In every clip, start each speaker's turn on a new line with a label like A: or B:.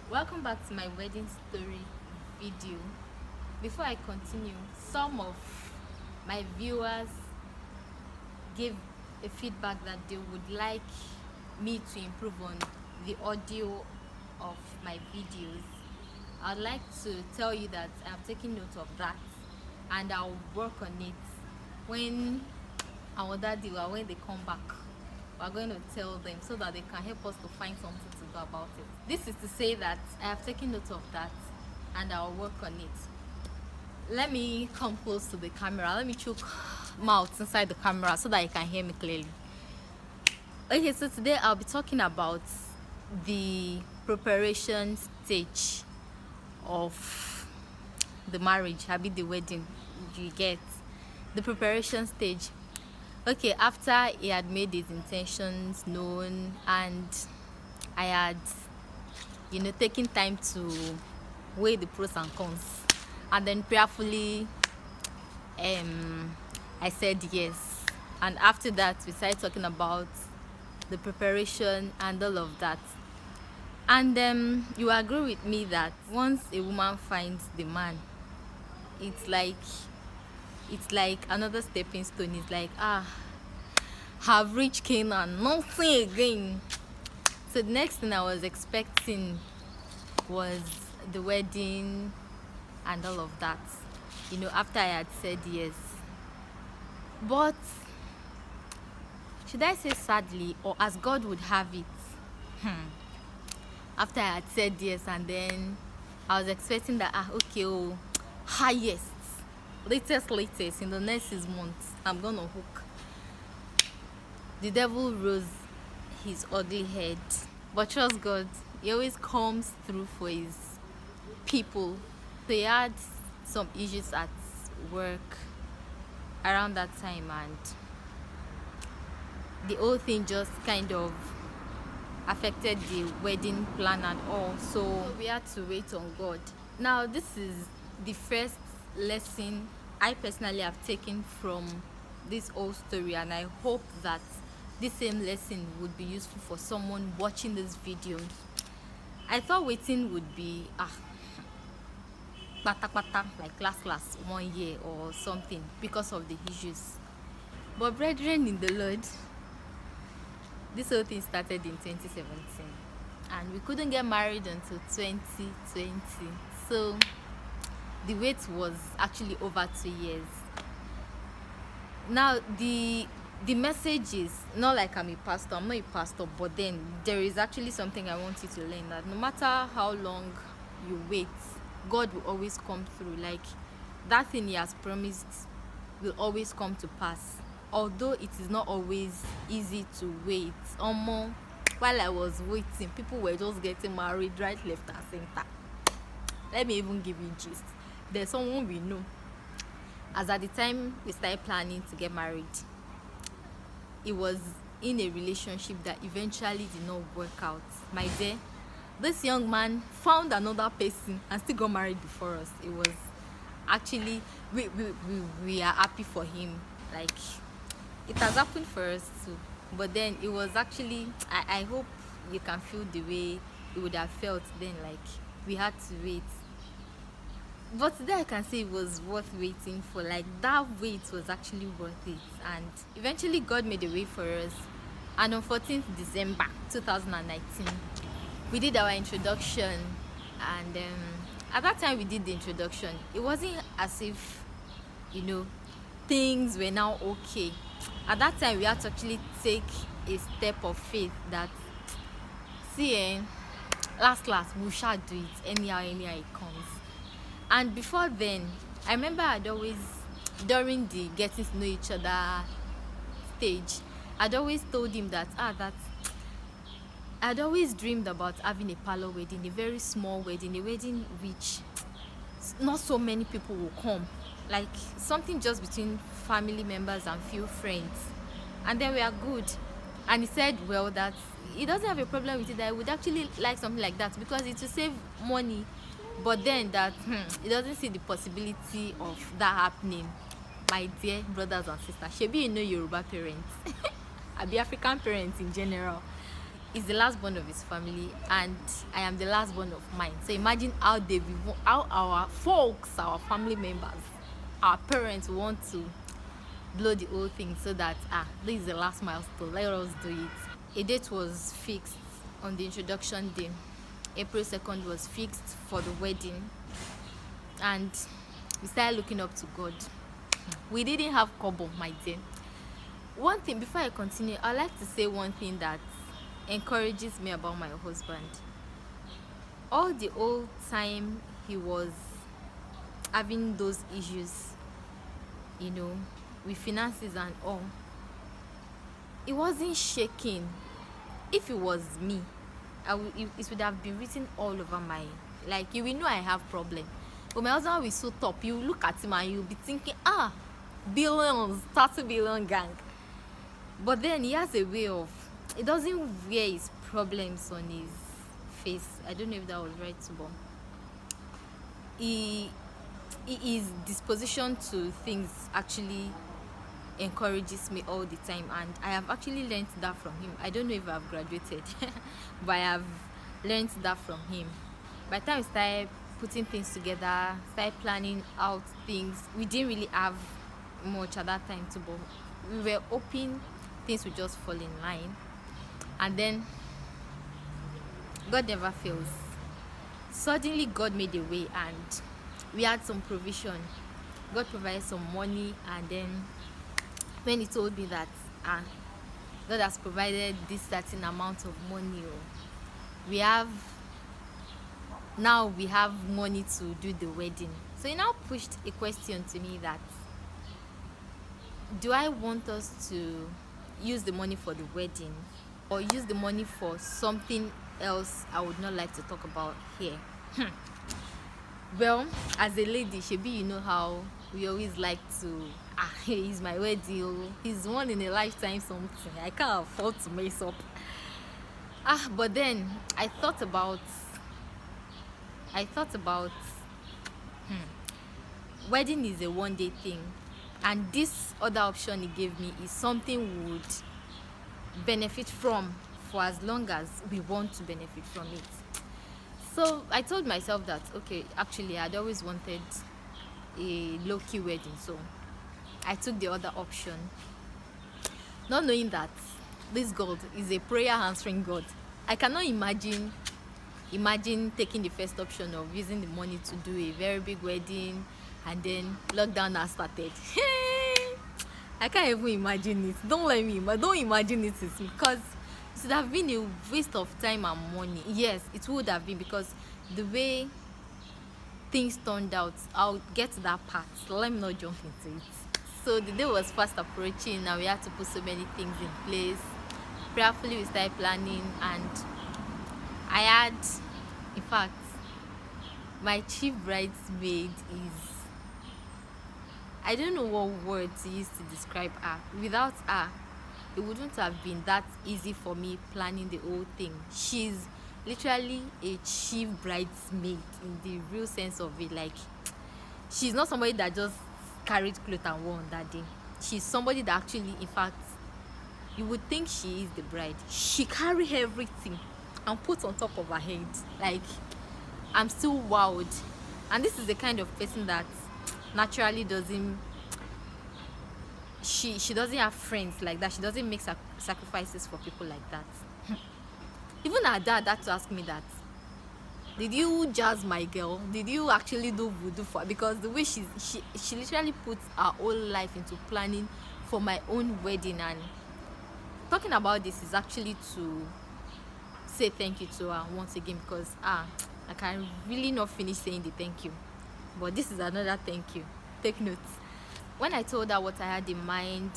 A: Welcome back to my wedding story video. Before I continue, some of my viewers gave a feedback that they would like me to improve on the audio of my videos. I'd like to tell you that I'm taking note of that and I'll work on it when our daddy when they come back. We're going to tell them so that they can help us to find something to do about it. This is to say that I have taken note of that and I'll work on it. Let me come close to the camera. Let me choke mouth inside the camera so that you can hear me clearly. Okay, so today I'll be talking about the preparation stage of the marriage, the wedding. You get the preparation stage. Okay, after he had made his intentions known and I had taken time to weigh the pros and cons, and then prayerfully I said yes, and after that we started talking about the preparation and all of that. And you agree with me that once a woman finds the man, it's like another stepping stone. It's like, have reached Canaan, nothing again. So the next thing I was expecting was the wedding and all of that, after I had said yes. But should I say sadly, or as God would have it, after I had said yes, and then I was expecting that highest, latest in the next 6 months I'm gonna hook. The devil rose his ugly head, but trust God, he always comes through for his people. So he had some issues at work around that time, and the whole thing just kind of affected the wedding plan and all. So we had to wait on God. Now this is the first lesson I personally have taken from this whole story, and I hope that this same lesson would be useful for someone watching this video. I thought waiting would be like last 1 year or something because of the issues. But brethren in the Lord, this whole thing started in 2017 and we couldn't get married until 2020. So the wait was actually over 2 years. Now the message is not like I'm not a pastor, but then there is actually something I want you to learn, that no matter how long you wait, God will always come through. Like, that thing he has promised will always come to pass, although it is not always easy to wait. While I was waiting, people were just getting married right, left and center. Let me even give you gist. There's someone we know, as at the time we started planning to get married, he was in a relationship that eventually did not work out. My dear, this young man found another person and still got married before us. It was actually, we are happy for him. Like, it has happened for us too, but then it was actually, I hope you can feel the way it would have felt then. Like, we had to wait, but today I can say it was worth waiting for. Like, that wait was actually worth it, and eventually God made a way for us. And on 14th December 2019 we did our introduction, and at that time we did the introduction, it wasn't as if things were now okay. At that time we had to actually take a step of faith that, see, last we shall do it anyhow it comes. And before then, I remember I'd always, during the getting to know each other stage, I'd always told him that I'd always dreamed about having a parlor wedding, a very small wedding, a wedding which not so many people will come, like something just between family members and few friends, and then we are good. And he said, well, that he doesn't have a problem with it, that I would actually like something like that because it will save money, but then that he doesn't see the possibility of that happening. My dear brothers and sisters, shebi Yoruba parents, Abi African parents in general, is the last born of his family, and I am the last born of mine. So imagine how how our folks, our family members, our parents want to blow the whole thing, so that this is the last milestone, let us do it. A date was fixed on the introduction day. April 2nd was fixed for the wedding, and we started looking up to God. We didn't have kobo, my dear. One thing before I continue, I'd like to say one thing that encourages me about my husband. All the old time he was having those issues, with finances and all, it wasn't shaking. If it was me, it would have been written all over my, like, you will know I have problem. But my husband will so top, you look at him and you'll be thinking, billions, 30 billion gang. But then he has a way of, it doesn't wear his problems on his face. I don't know if that was right, but his disposition to things actually encourages me all the time, and I have actually learned that from him. I don't know if I've graduated but I have learned that from him. By the time we started putting things together, started planning out things, we didn't really have much at that time too, but we were hoping things would just fall in line. And then God never fails. Suddenly God made a way, and we had some provision. God provided some money, and then when he told me that God has provided this certain amount of money, we have money to do the wedding. So he now pushed a question to me that, do I want us to use the money for the wedding, or use the money for something else I would not like to talk about here? Well, as a lady, Shebi, you know how we always like to, he's my wedding, he's one in a lifetime something, I can't afford to mess up. But then I thought about wedding is a one-day thing, and this other option he gave me is something we would benefit from for as long as we want to benefit from it. So I told myself that, okay, actually I'd always wanted a low-key wedding, so I took the other option, not knowing that this God is a prayer answering God. I cannot imagine taking the first option of using the money to do a very big wedding, and then lockdown has started. I can't even imagine it. Don't imagine it, because it would have been a waste of time and money. Yes, it would have been, because the way things turned out, I'll get to that part. So let me not jump into it. So the day was fast approaching, and we had to put so many things in place. Prayerfully we started planning, and I had, in fact, my chief bridesmaid is, I don't know what words to use to describe her. Without her, it wouldn't have been that easy for me planning the whole thing. She's literally a chief bridesmaid in the real sense of it. Like, she's not somebody that just carried clothes and wore on that day. She's somebody that actually, in fact, you would think she is the bride. She carry everything and put on top of her head. Like, I'm still wowed. And this is the kind of person that naturally doesn't, she doesn't have friends like that. She doesn't make sacrifices for people like that. Even her dad had to ask me that, did you jazz my girl? Did you actually do voodoo for her? Because the way she literally puts her whole life into planning for my own wedding. And talking about this is actually to say thank you to her once again, because I can really not finish saying the thank you, but this is another thank you. Take notes. When I told her what I had in mind,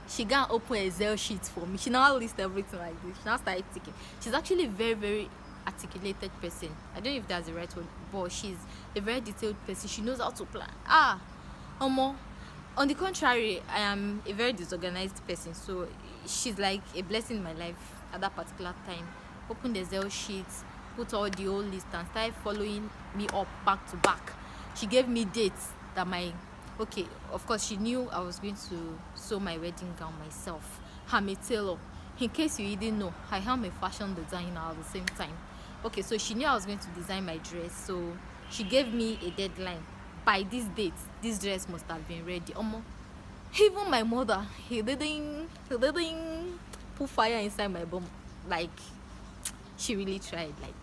A: she got open a Excel sheet for me. She now lists everything like this. She now started ticking. She's actually a very, very articulated person. I don't know if that's the right word, but she's a very detailed person. She knows how to plan. On the contrary, I am a very disorganized person, so she's like a blessing in my life at that particular time. Opened the Excel sheets, put all the whole list, and started following me up back to back. She gave me dates that of course she knew I was going to sew my wedding gown myself. I'm a tailor. In case you didn't know, I am a fashion designer at the same time. Okay, so she knew I was going to design my dress, so she gave me a deadline. By this date, this dress must have been ready. Even my mother, he didn't put fire inside my bum. Like, she really tried. Like,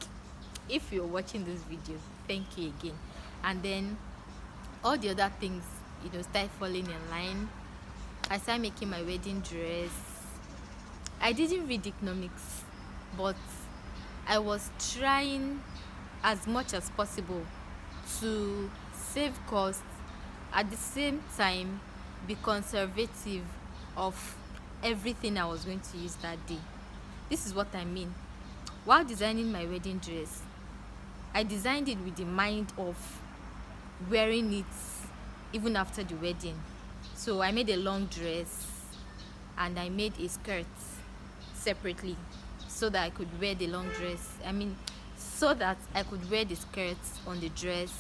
A: if you're watching this video, thank you again. And then all the other things, start falling in line. I started making my wedding dress. I didn't read economics, but I was trying as much as possible to save costs, at the same time be conservative of everything I was going to use that day. This is what I mean. While designing my wedding dress, I designed it with the mind of wearing it even after the wedding. So I made a long dress and I made a skirt separately so that I could wear the long dress. So that I could wear the skirt on the dress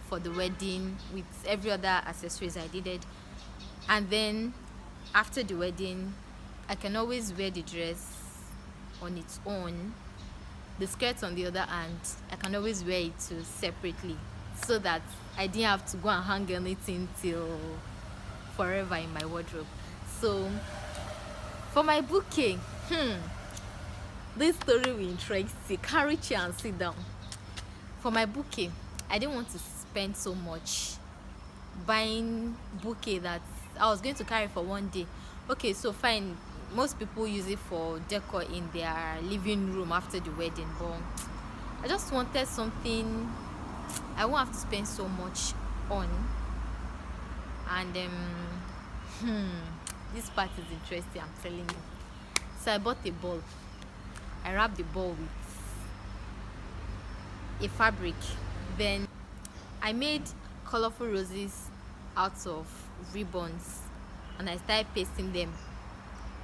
A: for the wedding with every other accessories I needed. And then after the wedding, I can always wear the dress on its own. The skirt on the other hand, I can always wear it too separately, so that I didn't have to go and hang anything till forever in my wardrobe. So for my bouquet, this story will interest you. Carry chair and sit down. For my bouquet, I didn't want to spend so much buying bouquet that I was going to carry for one day. Okay, so fine, most people use it for decor in their living room after the wedding, but I just wanted something I won't have to spend so much on. And this part is interesting, I'm telling you. So I bought a ball. I wrapped the ball with a fabric. Then I made colorful roses out of ribbons and I started pasting them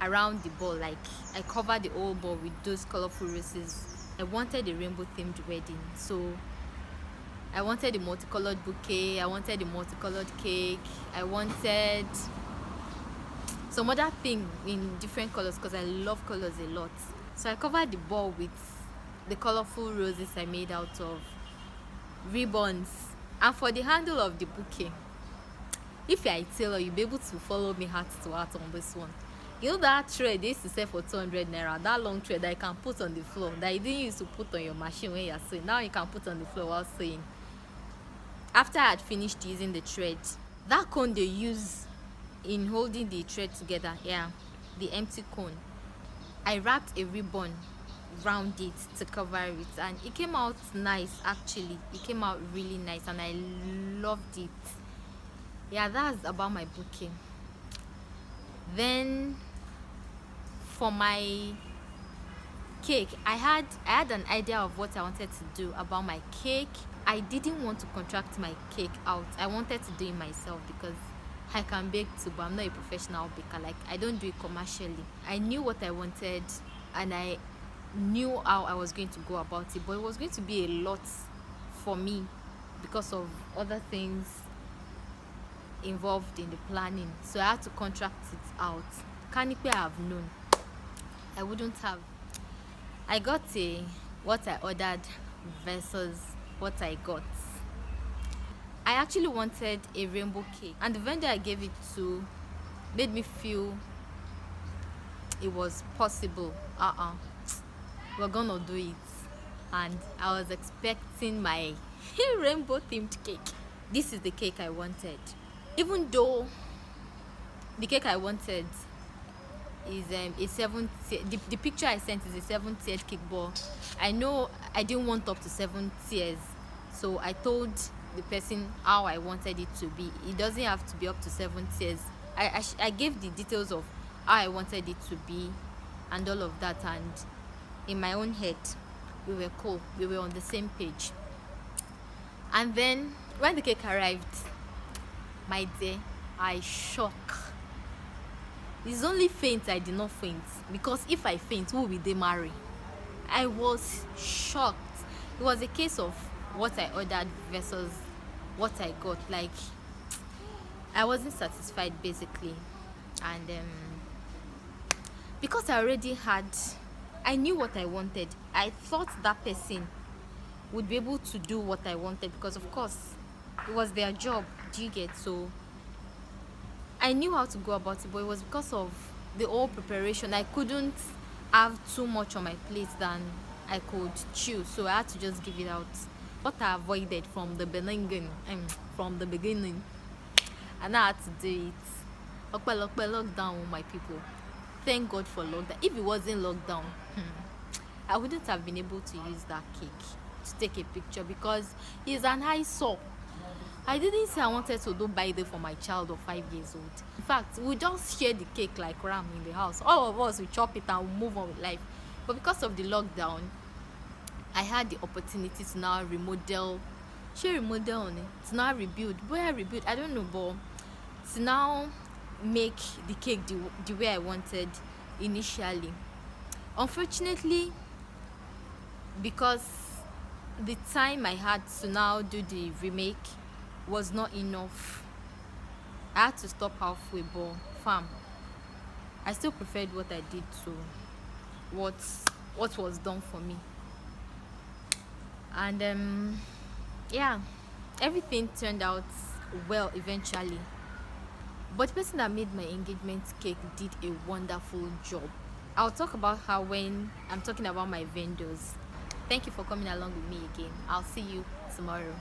A: around the ball. Like, I covered the whole ball with those colorful roses. I wanted a rainbow themed wedding, so I wanted a multicolored bouquet, I wanted a multicolored cake, I wanted some other thing in different colors because I love colors a lot. So I covered the ball with the colorful roses I made out of ribbons. And for the handle of the bouquet, if you're a tailor, you'll be able to follow me heart to heart on this one. You know that thread they used to sell for 200 naira, that long thread that you can put on the floor, that you didn't used to put on your machine when you're sewing, now you can put on the floor while sewing. After I had finished using the thread, that cone they use in holding the thread together, the empty cone, I wrapped a ribbon round it to cover it, and it came out nice. Actually, it came out really nice and I loved it. That's about my bouquet. Then for my cake, I had an idea of what I wanted to do about my cake. I didn't want to contract my cake out. I wanted to do it myself because I can bake too, but I'm not a professional baker. Like, I don't do it commercially. I knew what I wanted and I knew how I was going to go about it, but it was going to be a lot for me because of other things involved in the planning. So I had to contract it out. Can I have known, I wouldn't have. I got what I ordered versus what I got. I actually wanted a rainbow cake, and the vendor I gave it to made me feel it was possible. We're gonna do it. And I was expecting my rainbow themed cake. This is the cake I wanted. Even though the cake I wanted is a 7 tier, the picture I sent is a 7-tiered cake, but I know I didn't want up to 7 tiers, so I told the person how I wanted it to be. It doesn't have to be up to 7 tiers. I gave the details of how I wanted it to be and all of that, and in my own head we were cool, we were on the same page. And then when the cake arrived, my dear, I shock. It's only faint I did not faint, because if I faint, who will they marry? I was shocked. It was a case of what I ordered versus what I got. Like, I wasn't satisfied basically, and because I knew what I wanted. I thought that person would be able to do what I wanted, because of course it was their job. Do you get? So I knew how to go about it, but it was because of the whole preparation. I couldn't have too much on my plate than I could chew, so I had to just give it out. What I avoided from the beginning, and I had to do it. Lockdown, my people. Thank God for lockdown. If it wasn't lockdown, I wouldn't have been able to use that cake to take a picture, because it's an eyesore. I didn't say I wanted to do birthday for my child of 5 years old. In fact, we just share the cake like ram in the house. All of us will chop it and we'll move on with life. But because of the lockdown, I had the opportunity to now remodel. She remodel on it. To now rebuild. Where I rebuild, I don't know, but to now make the cake the way I wanted initially. Unfortunately, because the time I had to now do the remake was not enough, I had to stop halfway. But fam, I still preferred what I did to what was done for me. And yeah, everything turned out well eventually. But the person that made my engagement cake did a wonderful job. I'll talk about her when I'm talking about my vendors. Thank you for coming along with me again. I'll see you tomorrow.